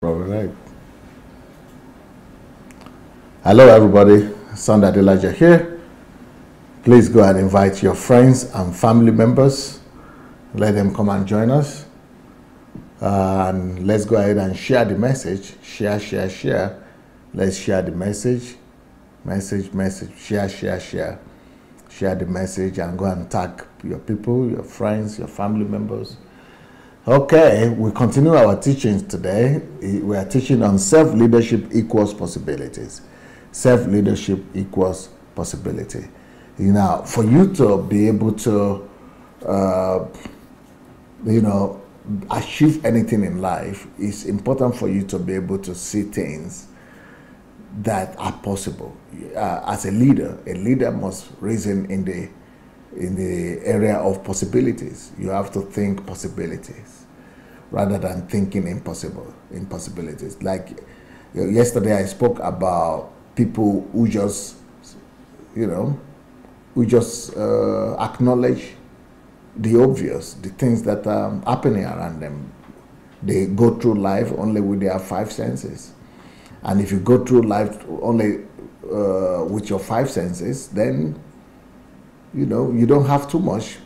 Right. Hello, everybody. Sunday Elijah here. Please go and invite your friends and family members. Let them come and join us. And let's go ahead and share the message. Share. Let's share the message. Message. Share. Share the message and go and tag your people, your friends, your family members. Okay, we continue our teachings today. We are teaching on self-leadership equals possibilities. Self-leadership equals possibility. Now, for you to be able to, achieve anything in life, it's important for you to be able to see things that are possible. As a leader must reason in the area of possibilities. You have to think possibilities rather than thinking impossibilities. Like yesterday I spoke about people who just acknowledge the obvious, the things that are happening around them. They go through life only with their five senses. And if you go through life only with your five senses, then you don't have too much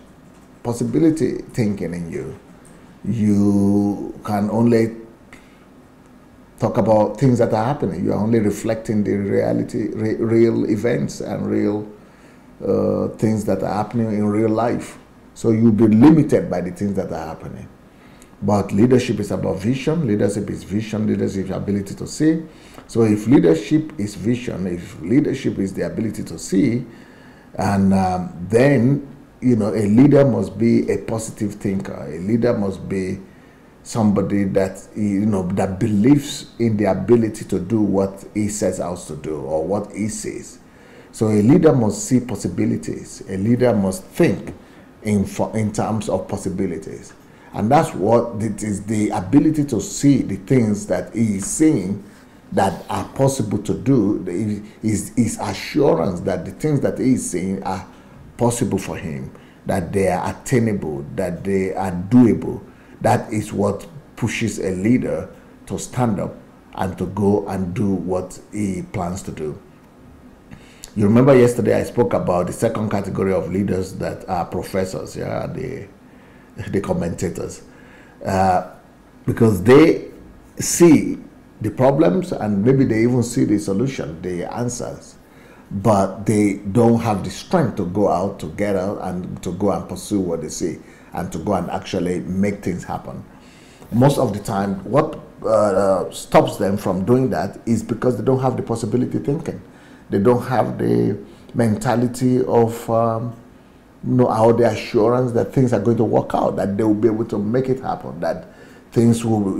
possibility thinking in you. You can only talk about things that are happening. You are only reflecting the reality, real events and real things that are happening in real life. So you'll be limited by the things that are happening. But leadership is about vision. Leadership is vision. Leadership is ability to see. So if leadership is vision, if leadership is the ability to see, and then, a leader must be a positive thinker. A leader must be somebody that, that believes in the ability to do what he sets out to do or what he says. So a leader must see possibilities. A leader must think in terms of possibilities. And that's what it is, the ability to see the things that he is seeing that are possible to do, is assurance that the things that he is seeing are possible for him, that they are attainable, that they are doable. That is what pushes a leader to stand up and to go and do what he plans to do. You remember yesterday I spoke about the second category of leaders that are professors, the commentators, because they see the problems and maybe they even see the solution, the answers, but they don't have the strength to go out, to get out and to go and pursue what they see and to go and actually make things happen. Most of the time, what stops them from doing that is because they don't have the possibility thinking. They don't have the mentality of or the assurance that things are going to work out, that they will be able to make it happen, that things will,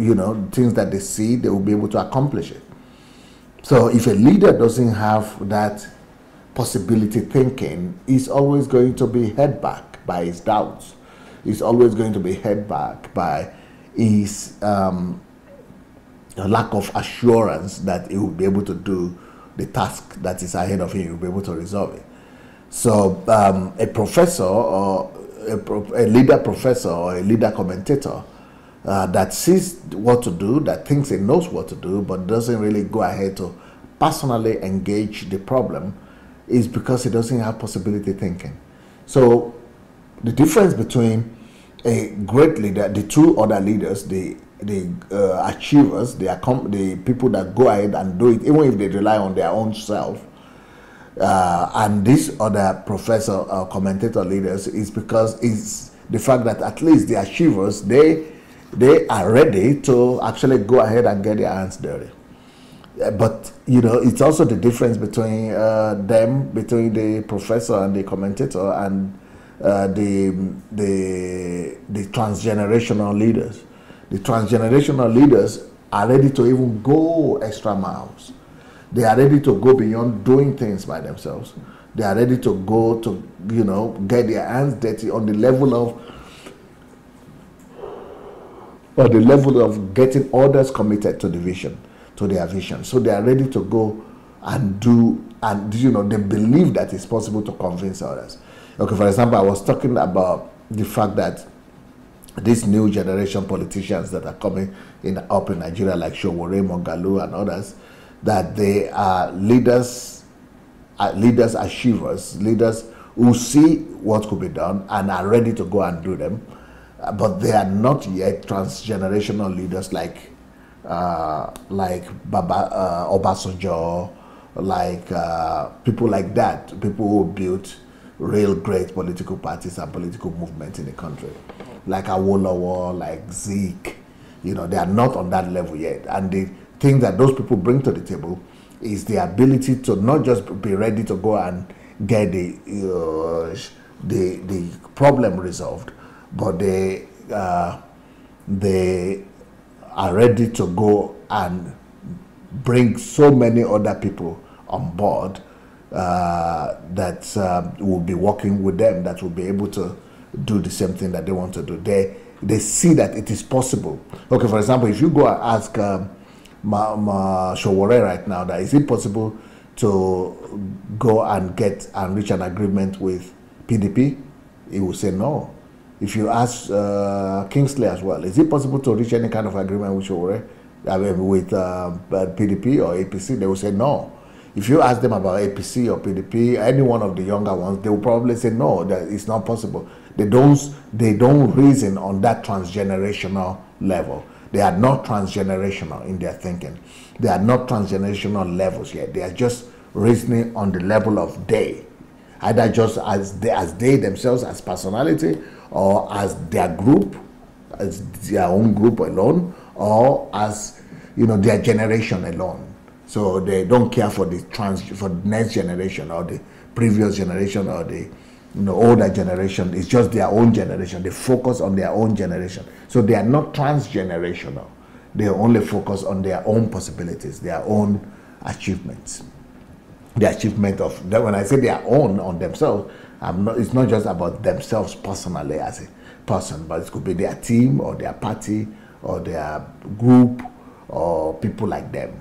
things that they see, they will be able to accomplish it. So if a leader doesn't have that possibility thinking, he's always going to be held back by his doubts. He's always going to be held back by his lack of assurance that he will be able to do the task that is ahead of him, he will be able to resolve it. So a professor or a leader professor or a leader commentator that sees what to do, that thinks he knows what to do, but doesn't really go ahead to personally engage the problem, is because he doesn't have possibility thinking. So the difference between a great leader, the two other leaders, the achievers, the people that go ahead and do it, even if they rely on their own self, and these other professor or commentator leaders, is because it's the fact that at least the achievers, they are ready to actually go ahead and get their hands dirty. But it's also the difference between between the professor and the commentator and the transgenerational leaders. The transgenerational leaders are ready to even go extra miles. They are ready to go beyond doing things by themselves. They are ready to go to, get their hands dirty on the level of getting others committed to the vision, to their vision. So they are ready to go and do, and they believe that it's possible to convince others. Okay, for example, I was talking about the fact that these new generation politicians that are coming up in Nigeria, like Showore, Mongalu, and others, that they are leaders, achievers, leaders who see what could be done and are ready to go and do them, but they are not yet transgenerational leaders like Obasanjo, like people like that, people who built real great political parties and political movements in the country, like Awolowo, like Zeke. They are not on that level yet. And the thing that those people bring to the table is the ability to not just be ready to go and get the problem resolved, but they are ready to go and bring so many other people on board that will be working with them, that will be able to do the same thing that they want to do. They see that it is possible. Okay, for example, if you go and ask Showore right now, that is it possible to go and reach an agreement with PDP? He will say no. If you ask Kingsley as well, is it possible to reach any kind of agreement with Showore, with PDP or APC? They will say no. If you ask them about APC or PDP, any one of the younger ones, they will probably say no, that it's not possible. They don't reason on that transgenerational level. They are not transgenerational in their thinking. They are not transgenerational levels yet. They are just reasoning on the level of they, either just as they themselves as personality, or as their group, as their own group alone, or as their generation alone. So they don't care for the next generation or the previous generation or the older generation. It's just their own generation. They focus on their own generation. So they are not transgenerational. They only focus on their own possibilities, their own achievements. The achievement of them. When I say their own on themselves, it's not just about themselves personally as a person, but it could be their team or their party or their group or people like them,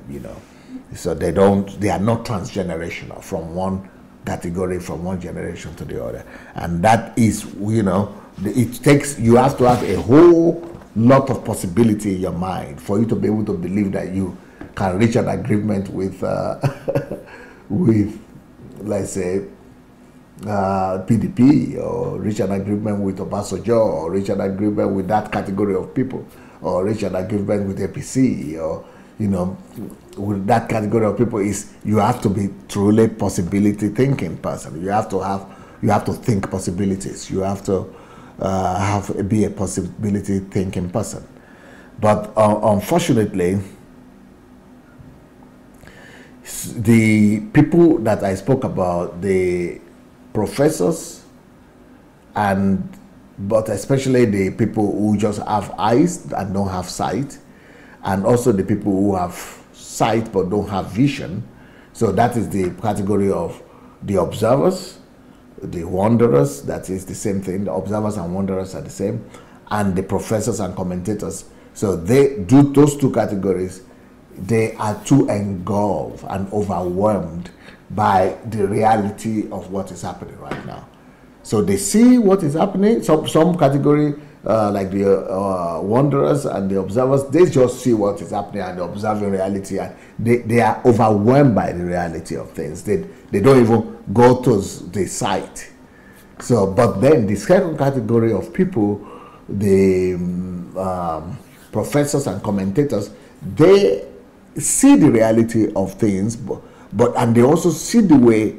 So they are not transgenerational from one category, from one generation to the other. And that is, you have to have a whole lot of possibility in your mind for you to be able to believe that you can reach an agreement with, let's say, PDP, or reach an agreement with Obasanjo, or reach an agreement with that category of people, or reach an agreement with APC, or with that category of people. You have to be truly possibility thinking person. You have to think possibilities. You have to be a possibility thinking person. But unfortunately, the people that I spoke about, the professors, but especially the people who just have eyes and don't have sight, and also the people who have sight but don't have vision. So that is the category of the observers, the wanderers. That is the same thing. The observers and wanderers are the same, and the professors and commentators. So those two categories, they are too engulfed and overwhelmed by the reality of what is happening right now. So they see what is happening. Some category, like the wanderers and the observers, they just see what is happening and observing reality, and they are overwhelmed by the reality of things. They don't even go to the site. So, but then the second category of people, the professors and commentators, they see the reality of things, and they also see the way,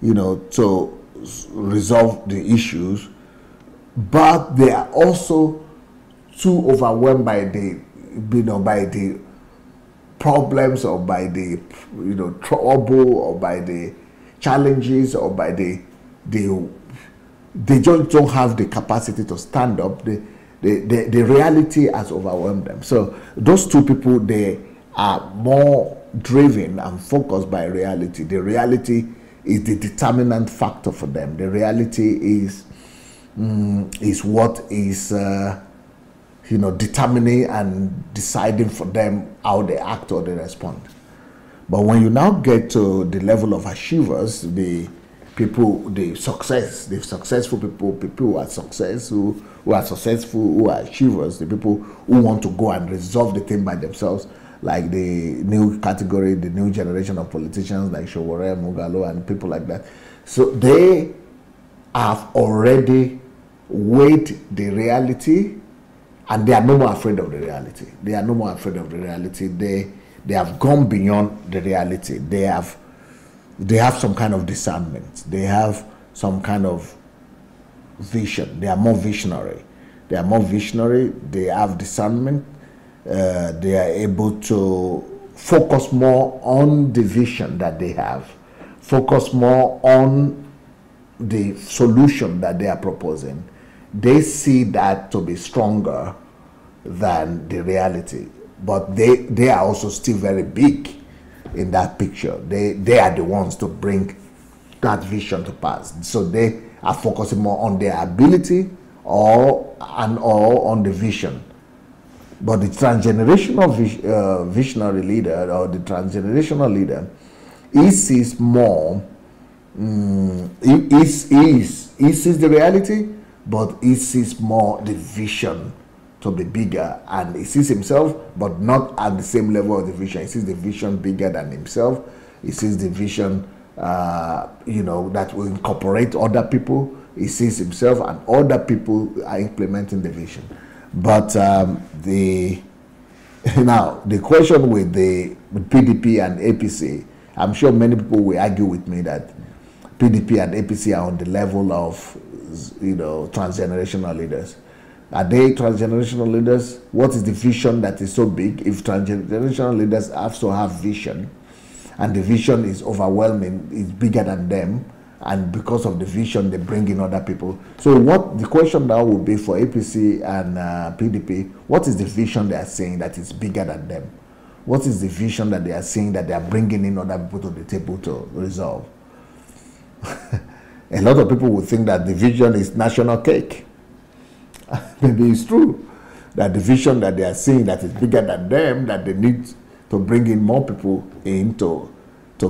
to resolve the issues, but they are also too overwhelmed by the, by the problems, or by the, trouble, or by the challenges, or by they just don't have the capacity to stand up. The reality has overwhelmed them. So those two people, they are more driven and focused by reality. The reality is the determinant factor for them. The reality is what is determining and deciding for them how they act or they respond. But when you now get to the level of achievers, the people, the successful people, people who are successful, who are achievers, the people who want to go and resolve the thing by themselves, like the new category, the new generation of politicians like Showore, Mugalo, and people like that. So they have already weighed the reality, and they are no more afraid of the reality. They are no more afraid of the reality. They have gone beyond the reality. They have some kind of discernment. They have some kind of vision. They are more visionary. They are more visionary. They have discernment. They are able to focus more on the vision that they have, focus more on the solution that they are proposing. They see that to be stronger than the reality, but they are also still very big in that picture. They are the ones to bring that vision to pass. So they are focusing more on their ability or on the vision. But the transgenerational visionary leader, or the transgenerational leader, he sees more. He sees the reality, but he sees more the vision to be bigger, and he sees himself, but not at the same level of the vision. He sees the vision bigger than himself. He sees the vision, that will incorporate other people. He sees himself, and other people are implementing the vision. But the question with PDP and APC, I'm sure many people will argue with me that PDP and APC are on the level of, transgenerational leaders. Are they transgenerational leaders? What is the vision that is so big? If transgenerational leaders also have vision, and the vision is overwhelming, it's bigger than them, and because of the vision, they bring in other people. So what the question now would be for APC and PDP, what is the vision they are saying that is bigger than them? What is the vision that they are saying that they are bringing in other people to the table to resolve? A lot of people would think that the vision is national cake. Maybe it's true that the vision that they are seeing that is bigger than them, that they need to bring in more people in to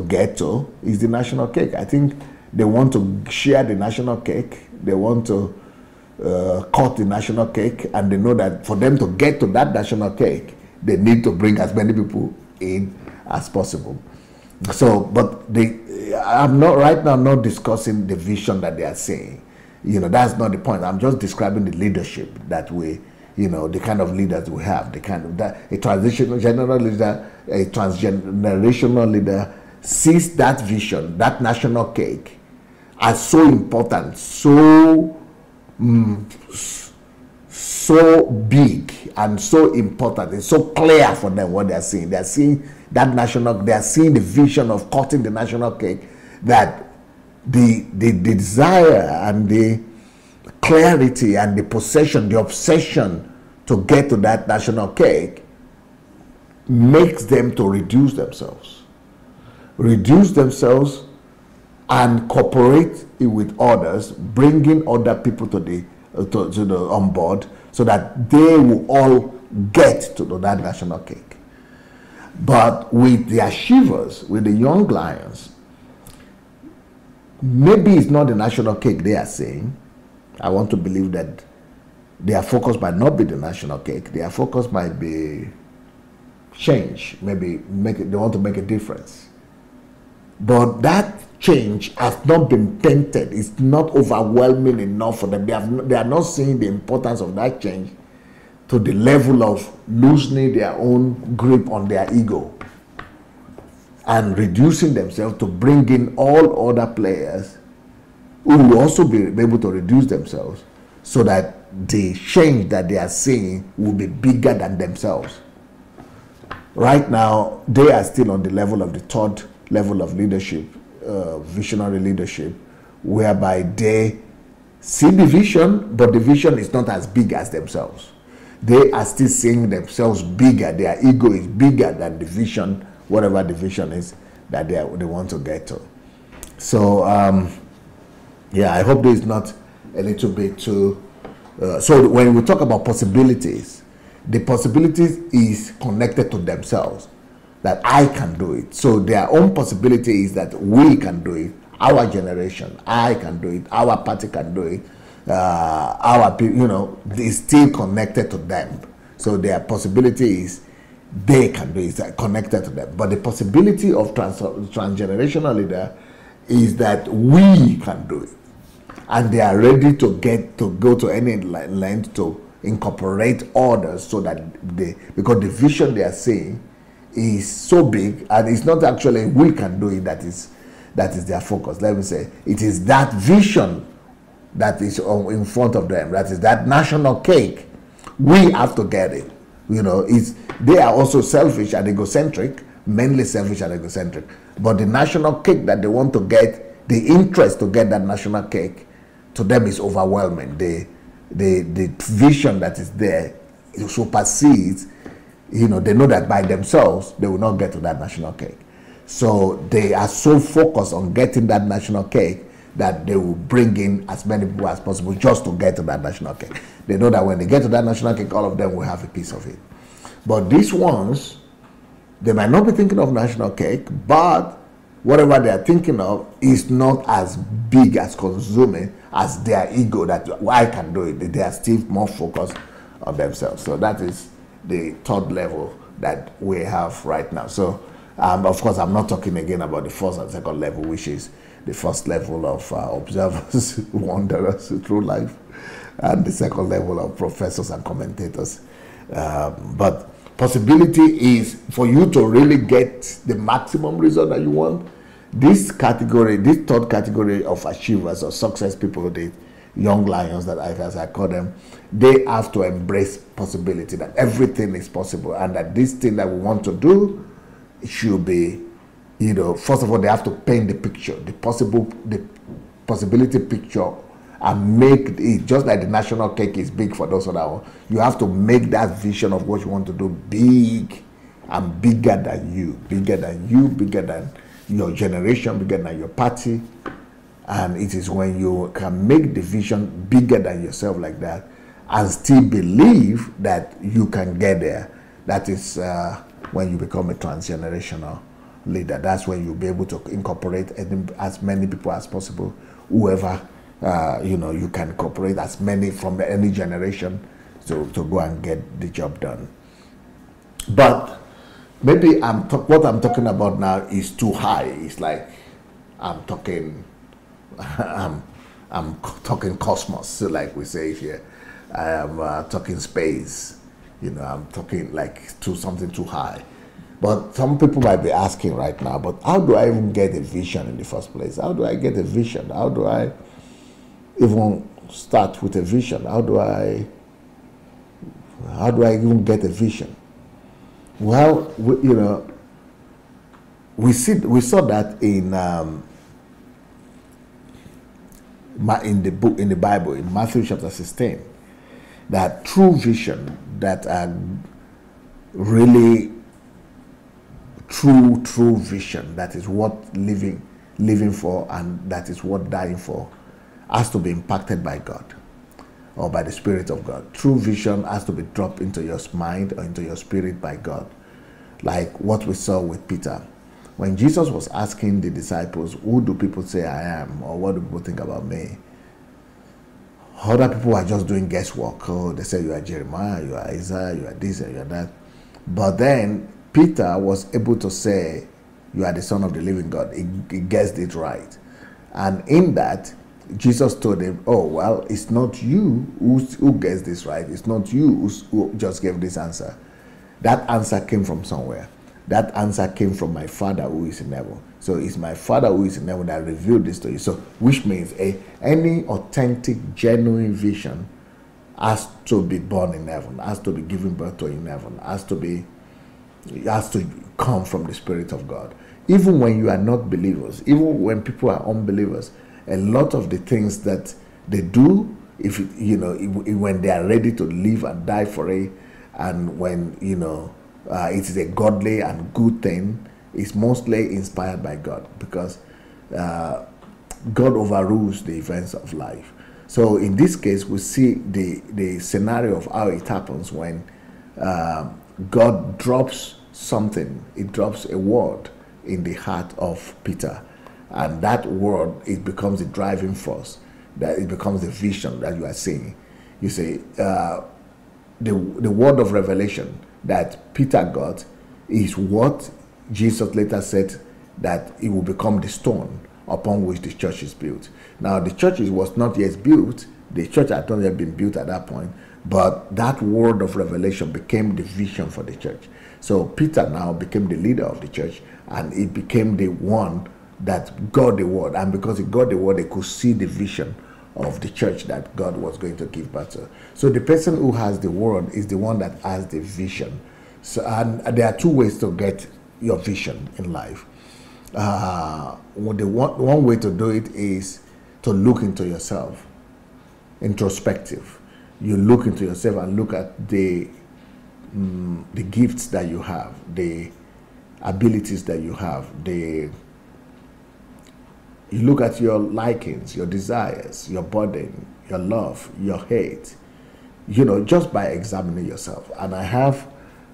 get to, is the national cake. I think they want to share the national cake. They want to cut the national cake, and they know that for them to get to that national cake, they need to bring as many people in as possible. So, but I'm not discussing the vision that they are saying. That's not the point. I'm just describing the leadership that we, the kind of leaders we have, the kind of that a transgenerational leader sees that vision, that national cake, as so important, so big and so important. It's so clear for them what they are seeing. They are seeing that they are seeing the vision of cutting the national cake, that the desire and the clarity and the possession, the obsession to get to that national cake makes them to reduce themselves and cooperate with others, bringing other people on board, so that they will all get to that national cake. But with the achievers, with the young lions, maybe it's not the national cake they are saying. I want to believe that their focus might not be the national cake. Their focus might be change. Maybe they want to make a difference. But that change has not been painted. It's not overwhelming enough for them. They are not seeing the importance of that change to the level of loosening their own grip on their ego and reducing themselves to bring in all other players who will also be able to reduce themselves, so that the change that they are seeing will be bigger than themselves. Right now, they are still on the level of the third level of leadership, visionary leadership, whereby they see the vision, but the vision is not as big as themselves. They are still seeing themselves bigger. Their ego is bigger than the vision, whatever the vision is that they want to get to. So, I hope this is not a little bit too... so when we talk about possibilities, the possibilities is connected to themselves, that I can do it. So their own possibility is that we can do it. our generation, I can do it, our party can do it, our people, you know, is still connected to them. So their possibility is they can do it, it's connected to them. But the possibility of transgenerational leader is that we can do it. And they are ready to go to any length to incorporate others, so that because the vision they are seeing is so big, and it's not actually we can do it that is their focus. Let me say, it is that vision that is in front of them, that is that national cake. We have to get it. You know, they are also selfish and egocentric, mainly selfish and egocentric. But the national cake that they want to get, the interest to get that national cake, to them is overwhelming. The vision that is there supersedes. You know, they know that by themselves they will not get to that national cake. So they are so focused on getting that national cake that they will bring in as many people as possible just to get to that national cake. They know that when they get to that national cake, all of them will have a piece of it. But these ones, they might not be thinking of national cake, but whatever they are thinking of is not as big, as consuming as their ego that I can do it. They are still more focused on themselves. So that is the third level that we have right now. So of course, I'm not talking again about the first and second level, which is the first level of observers, wanderers through life, and the second level of professors and commentators. But possibility is for you to really get the maximum result that you want. This category, this third category of achievers or success people, the young lions that as I call them, they have to embrace possibility, that everything is possible, and that this thing that we want to do should be, you know, first of all, they have to paint the picture, the possibility picture, and make it, just like the national cake is big for those other ones, you have to make that vision of what you want to do big and bigger than you, bigger than your generation, bigger than your party. And it is when you can make the vision bigger than yourself like that and still believe that you can get there, that is when you become a transgenerational leader. That's when you'll be able to incorporate as many people as possible, whoever, you know, you can incorporate as many from any generation to go and get the job done. But maybe what I'm talking about now is too high. It's like I'm talking cosmos, so like we say here. I am talking space. You know, I'm talking like to something too high. But some people might be asking right now, but how do I even get a vision in the first place? How do I get a vision? How do I even start with a vision? How do I even get a vision? Well, you know, we saw that in the Bible, in Matthew chapter 16, that true vision, that really true vision, that is what living for, and that is what dying for, has to be impacted by God or by the Spirit of God. True vision has to be dropped into your mind or into your spirit by God, like what we saw with Peter. When Jesus was asking the disciples, who do people say I am, or what do people think about me? Other people are just doing guesswork. Oh, they say you are Jeremiah, you are Isaiah, you are this and you are that. But then Peter was able to say, you are the Son of the living God. He guessed it right. And in that, Jesus told him, oh, well, it's not you who guessed this right. It's not you who just gave this answer. That answer came from somewhere. That answer came from my Father who is in heaven. So it's my Father who is in heaven that revealed this to you. So, which means any authentic, genuine vision has to be born in heaven, has to be given birth to in heaven, has to come from the Spirit of God. Even when you are not believers, even when people are unbelievers, a lot of the things that they do, when they are ready to live and die for it, and when it is a godly and good thing, is mostly inspired by God, because God overrules the events of life. So in this case, we see the scenario of how it happens when God drops something. It drops a word in the heart of Peter, And that word, it becomes the driving force, that it becomes the vision that you are seeing. You say, the word of revelation that Peter got is what Jesus later said that it will become the stone upon which the church is built. Now, the church was not yet built. The church had not yet been built at that point, but that word of revelation became the vision for the church. So Peter now became the leader of the church, and he became the one that got the word. And because he got the word, they could see the vision of the church that God was going to give birth to. So the person who has the word is the one that has the vision. So, and there are two ways to get your vision in life. One way to do it is to look into yourself, introspective. You look into yourself and look at the gifts that you have, the abilities that you have, you look at your likings, your desires, your burden, your love, your hate, just by examining yourself. And I have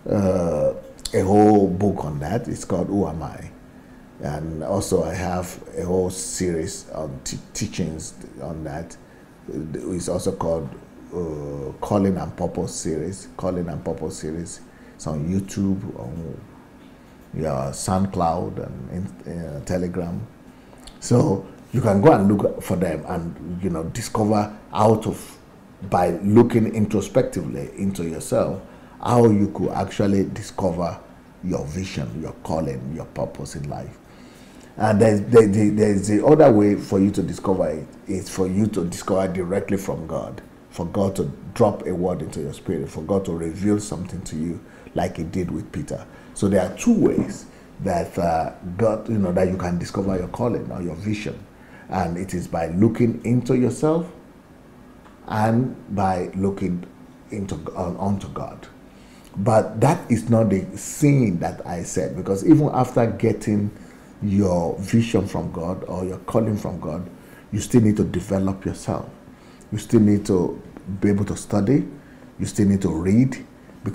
a whole book on that. It's called Who Am I? And also I have a whole series on teachings on that. It's also called Calling and Purpose series. Calling and Purpose series. It's on YouTube, on your SoundCloud, and Telegram. So you can go and look for them and discover by looking introspectively into yourself, how you could actually discover your vision, your calling, your purpose in life. And there's the other way for you to discover it, is for you to discover directly from God, for God to drop a word into your spirit, for God to reveal something to you like he did with Peter. So there are two ways that God, that you can discover your calling or your vision. And it is by looking into yourself and by looking onto God. But that is not the seeing that I said, because even after getting your vision from God or your calling from God, you still need to develop yourself. You still need to be able to study. You still need to read.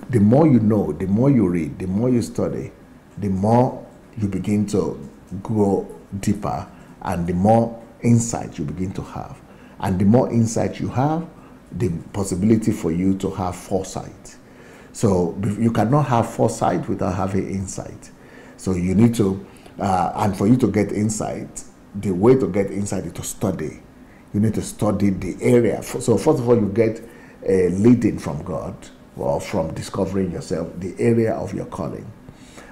The more you know, the more you read, the more you study, the more you begin to grow deeper, and the more insight you begin to have. And the more insight you have, the possibility for you to have foresight. So you cannot have foresight without having insight. So you need to, and for you to get insight, the way to get insight is to study. You need to study the area. So first of all, you get a leading from God, or from discovering yourself, the area of your calling.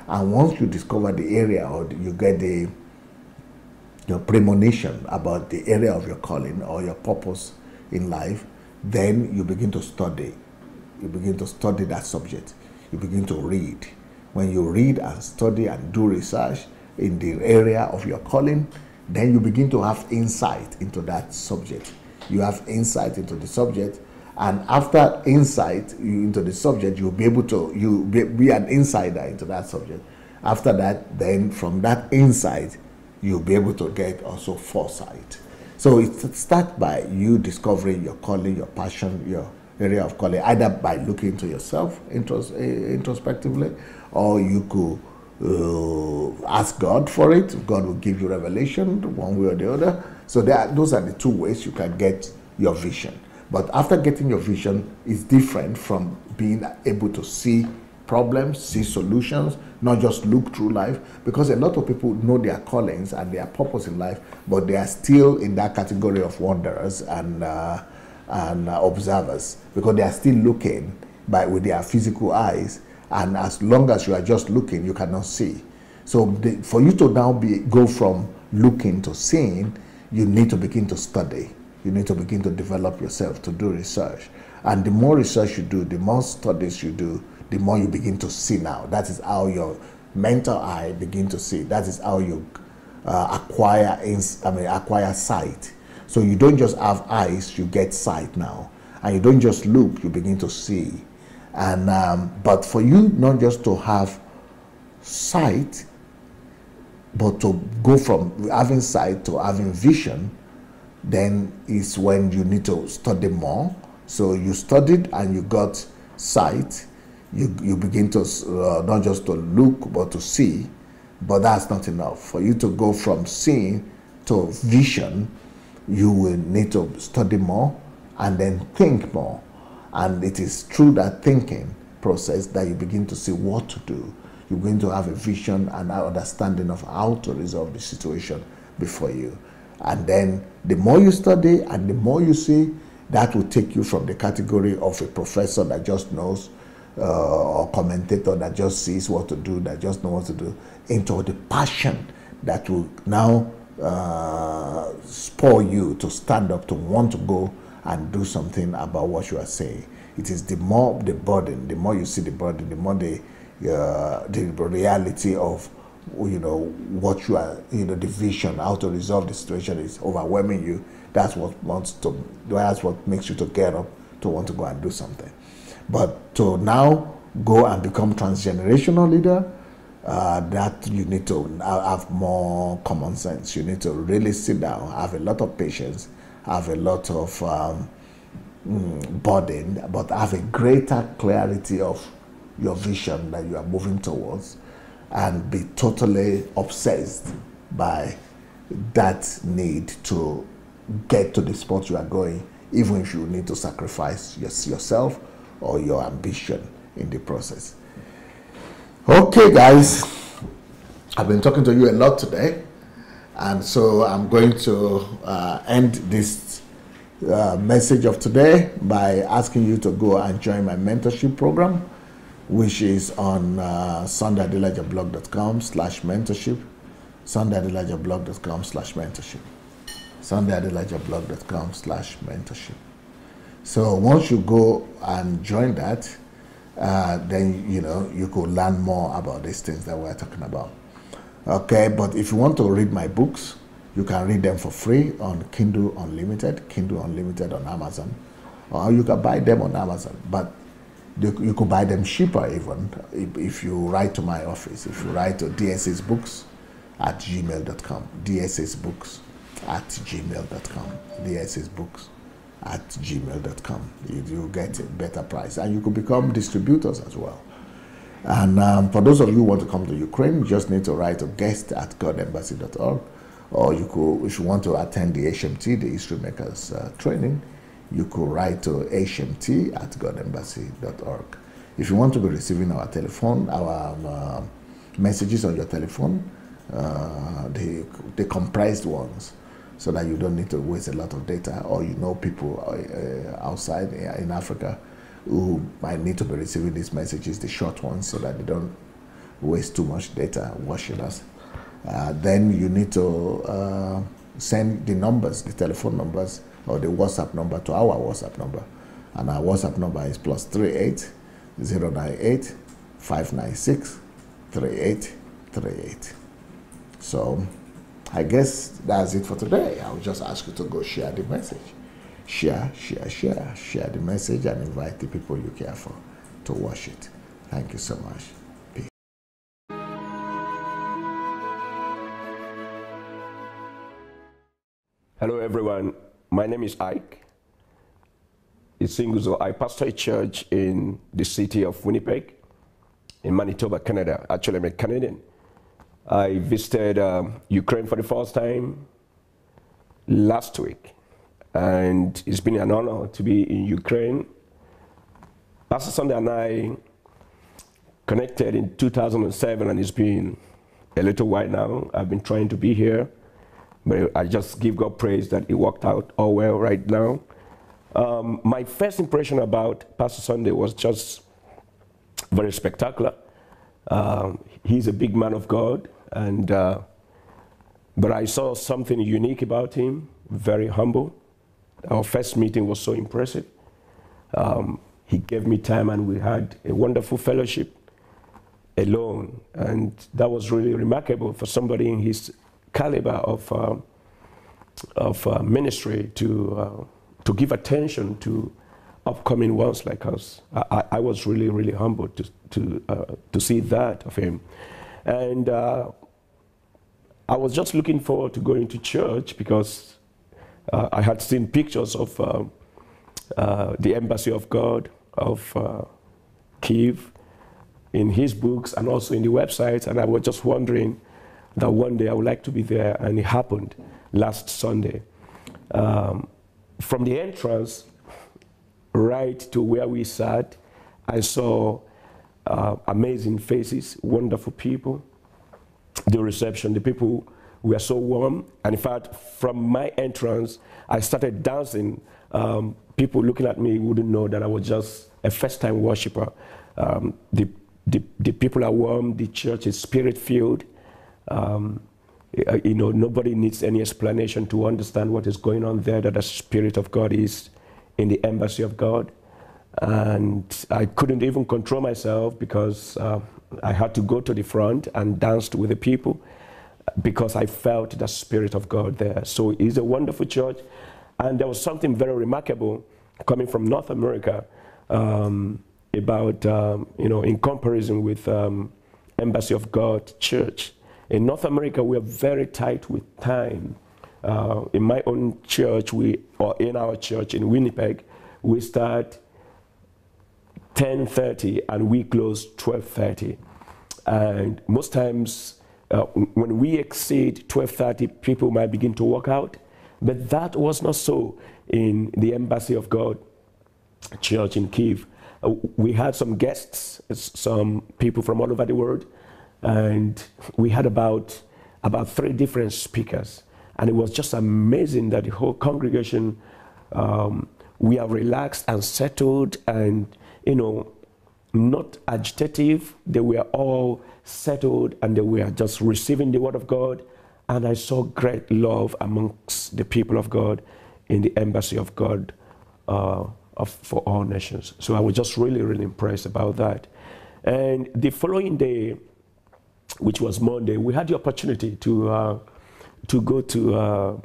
And once you discover the area, or you get your premonition about the area of your calling or your purpose in life, then you begin to study. You begin to study that subject. You begin to read. When you read and study and do research in the area of your calling, then you begin to have insight into that subject. You have insight into the subject, and after insight into the subject, you'll be able to be an insider into that subject. After that, then from that insight, you'll be able to get also foresight. So it starts by you discovering your calling, your passion, your area of calling, either by looking into yourself introspectively, or you could ask God for it. God will give you revelation one way or the other. So those are the two ways you can get your vision. But after getting your vision, it's different from being able to see problems, see solutions, not just look through life, because a lot of people know their callings and their purpose in life, but they are still in that category of wanderers and observers, because they are still looking with their physical eyes, and as long as you are just looking, you cannot see. So for you to now go from looking to seeing, you need to begin to study. You need to begin to develop yourself, to do research. And the more research you do, the more studies you do, the more you begin to see now. That is how your mental eye begin to see. That is how you acquire sight. So you don't just have eyes, you get sight now. And you don't just look, you begin to see. And but for you not just to have sight, but to go from having sight to having vision, then is when you need to study more. So you studied and you got sight. You begin to not just to look but to see. But that's not enough. For you to go from seeing to vision, you will need to study more and then think more. And it is through that thinking process that you begin to see what to do. You're going to have a vision and an understanding of how to resolve the situation before you. And then the more you study and the more you see, that will take you from the category of a professor that just knows, or commentator that just sees what to do, that just knows what to do, into the passion that will now spur you to stand up, to want to go and do something about what you are saying. It is the more the burden, the more you see the burden, the more the reality of, you know, what you are, you know, the vision, how to resolve the situation is overwhelming you. That's what makes you to get up to want to go and do something. But to now go and become transgenerational leader, that you need to have more common sense. You need to really sit down, have a lot of patience, have a lot of burden, but have a greater clarity of your vision that you are moving towards, and be totally obsessed by that need to get to the spot you are going, even if you need to sacrifice yourself or your ambition in the process. Okay, guys, I've been talking to you a lot today, and so I'm going to end this message of today by asking you to go and join my mentorship program, which is on sundayadelajablog.com/mentorship, sundayadelajablog.com/mentorship, sundayadelajablog.com/mentorship. So once you go and join that, then you could learn more about these things that we're talking about. Okay, but if you want to read my books, you can read them for free on Kindle Unlimited on Amazon, or you can buy them on Amazon. But you could buy them cheaper even if you write to my office. If you write to dssbooks@gmail.com, dssbooks@gmail.com, dssbooks@gmail.com. You get a better price, and you could become distributors as well. And for those of you who want to come to Ukraine, you just need to write to guest@godembassy.org, or you could, if you want to attend the HMT, the History Makers training, you could write to hmt@godembassy.org. If you want to be receiving our messages on your telephone, the comprised ones, so that you don't need to waste a lot of data, or people outside in Africa who might need to be receiving these messages, the short ones, so that they don't waste too much data watching us. Then you need to send the numbers, the telephone numbers, or the WhatsApp number to our WhatsApp number. And our WhatsApp number is +38 098 596 3838. So I guess that's it for today. I'll just ask you to go share the message. Share the message, and invite the people you care for to watch it. Thank you so much. Peace. Hello everyone, my name is Ike. I pastor a church in the city of Winnipeg, in Manitoba, Canada. Actually, I'm a Canadian. I visited Ukraine for the first time last week, and it's been an honor to be in Ukraine. Pastor Sunday and I connected in 2007, and it's been a little while now. I've been trying to be here, but I just give God praise that it worked out all well right now. My first impression about Pastor Sunday was just very spectacular. He's a big man of God, and but I saw something unique about him, very humble. Our first meeting was so impressive. He gave me time, and we had a wonderful fellowship alone, and that was really remarkable for somebody in his caliber of ministry to give attention to upcoming ones like us. I was really, really humbled to see that of him. And I was just looking forward to going to church, because I had seen pictures of the Embassy of God of Kyiv in his books and also in the websites, and I was just wondering that one day I would like to be there, and it happened. last Sunday. From the entrance right to where we sat, I saw amazing faces, wonderful people. The reception, the people were so warm. And in fact, from my entrance, I started dancing. People looking at me wouldn't know that I was just a first-time worshiper. The people are warm, the church is spirit-filled. Nobody needs any explanation to understand what is going on there, that the Spirit of God is in the embassy of God. And I couldn't even control myself because I had to go to the front and dance with the people because I felt the Spirit of God there. So it's a wonderful church. And there was something very remarkable coming from North America about, in comparison with Embassy of God Church. In North America, we are very tight with time. In my own church, in our church in Winnipeg, we start 10:30 and we close 12:30. And most times, when we exceed 12:30, people might begin to walk out. But that was not so in the Embassy of God Church in Kyiv. We had some guests, some people from all over the world, and we had about 3 different speakers. And it was just amazing that the whole congregation, we are relaxed and settled and, not agitative. They were all settled and they were just receiving the word of God. And I saw great love amongst the people of God in the Embassy of God for all nations. So I was just really, really impressed about that. And the following day, which was Monday, we had the opportunity to go to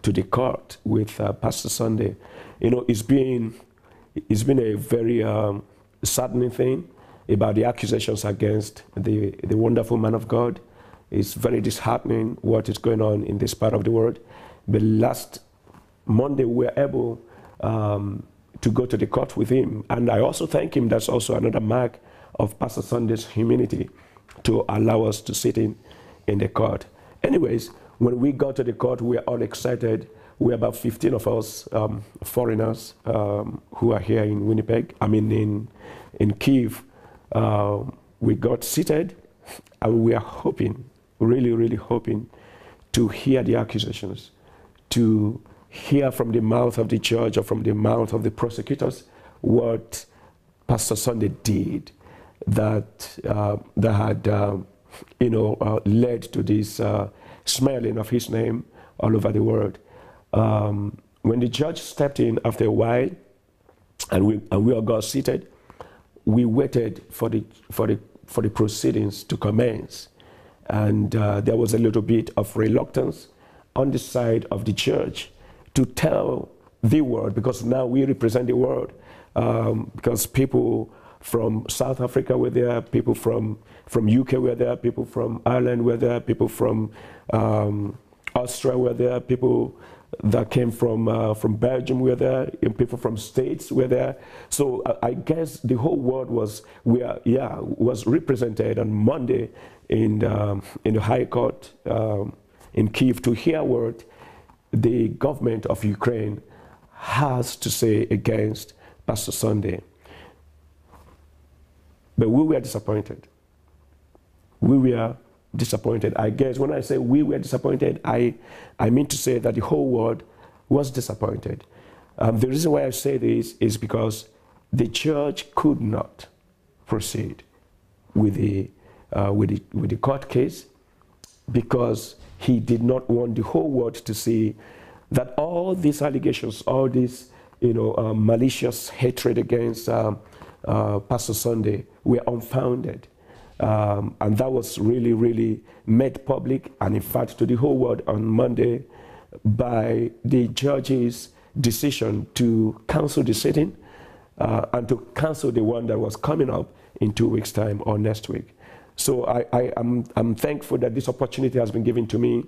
the court with Pastor Sunday. It's been a very saddening thing about the accusations against the wonderful man of God. It's very disheartening what is going on in this part of the world. But last Monday, we were able to go to the court with him. And I also thank him. That's also another mark of Pastor Sunday's humility to allow us to sit in the court. Anyways, when we got to the court, we were all excited. We were about 15 of us foreigners who are here in Winnipeg, in Kyiv. We got seated and we are hoping, really, really hoping to hear the accusations, to hear from the mouth of the judge or from the mouth of the prosecutors what Pastor Sunday did that had led to this smearing of his name all over the world. When the judge stepped in after a while, and we all got seated, we waited for the proceedings to commence, and there was a little bit of reluctance on the side of the church to tell the world, because now we represent the world, because people from South Africa were there, people from UK were there, people from Ireland were there, people from Austria were there, people that came from Belgium were there, and people from States were there. So I guess the whole world was represented on Monday in the High Court in Kyiv to hear what the government of Ukraine has to say against Pastor Sunday. But we were disappointed. We were disappointed. I guess when I say we were disappointed, I mean to say that the whole world was disappointed. The reason why I say this is because the church could not proceed with the court case because he did not want the whole world to see that all these allegations, all this malicious hatred against Pastor Sunday were unfounded. And that was really, really made public and in fact to the whole world on Monday by the judge's decision to cancel the sitting and to cancel the one that was coming up in 2 weeks' time or next week. So I'm thankful that this opportunity has been given to me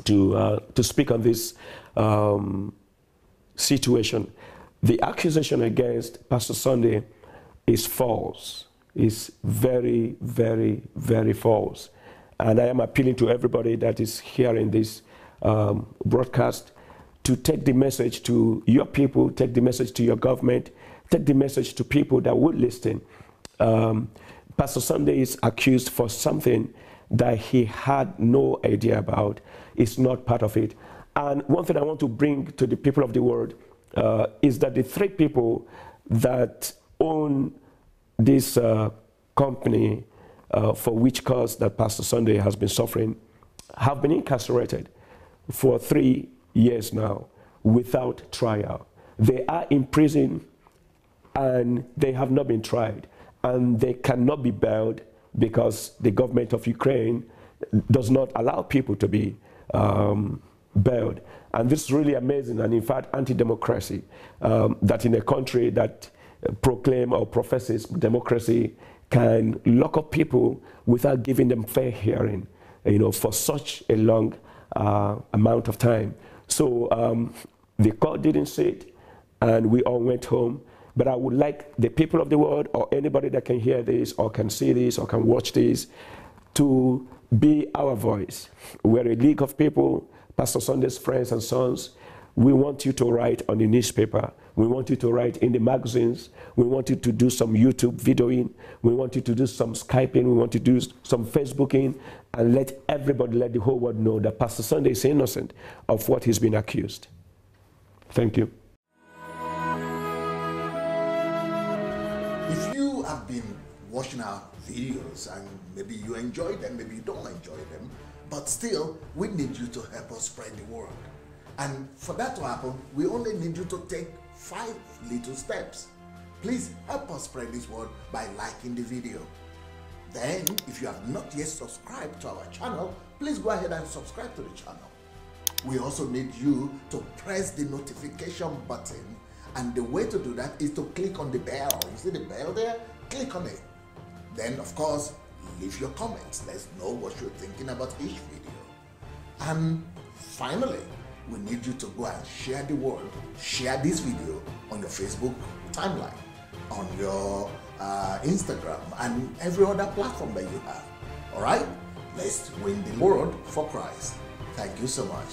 to speak on this situation. The accusation against Pastor Sunday is false. Is very, very, very false. And I am appealing to everybody that is hearing this broadcast to take the message to your people, take the message to your government, take the message to people that would listen. Pastor Sunday is accused for something that he had no idea about. It's not part of it. And one thing I want to bring to the people of the world is that the three people that own this company for which cause that Pastor Sunday has been suffering have been incarcerated for 3 years now without trial. They are in prison and they have not been tried, and they cannot be bailed because the government of Ukraine does not allow people to be bailed. And this is really amazing, and in fact anti-democracy, that in a country that proclaim or professes democracy can lock up people without giving them fair hearing, for such a long amount of time. So the court didn't sit, and we all went home. But I would like the people of the world, or anybody that can hear this, or can see this, or can watch this, to be our voice. We're a league of people, Pastor Sunday's friends and sons. We want you to write on the newspaper. We want you to write in the magazines. We want you to do some YouTube videoing. We want you to do some Skyping. We want you to do some Facebooking, and let everybody, let the whole world know that Pastor Sunday is innocent of what he's been accused. Thank you. If you have been watching our videos and maybe you enjoy them, maybe you don't enjoy them, but still, we need you to help us spread the word. And for that to happen, we only need you to take 5 little steps. Please help us spread this word by liking the video. Then, if you have not yet subscribed to our channel, please go ahead and subscribe to the channel. We also need you to press the notification button, and the way to do that is to click on the bell. You see the bell there? Click on it. Then, of course, leave your comments. Let's know what you're thinking about each video. And finally, we need you to go and share the word. Share this video on your Facebook timeline, on your Instagram, and every other platform that you have. All right? Let's win the world for Christ. Thank you so much.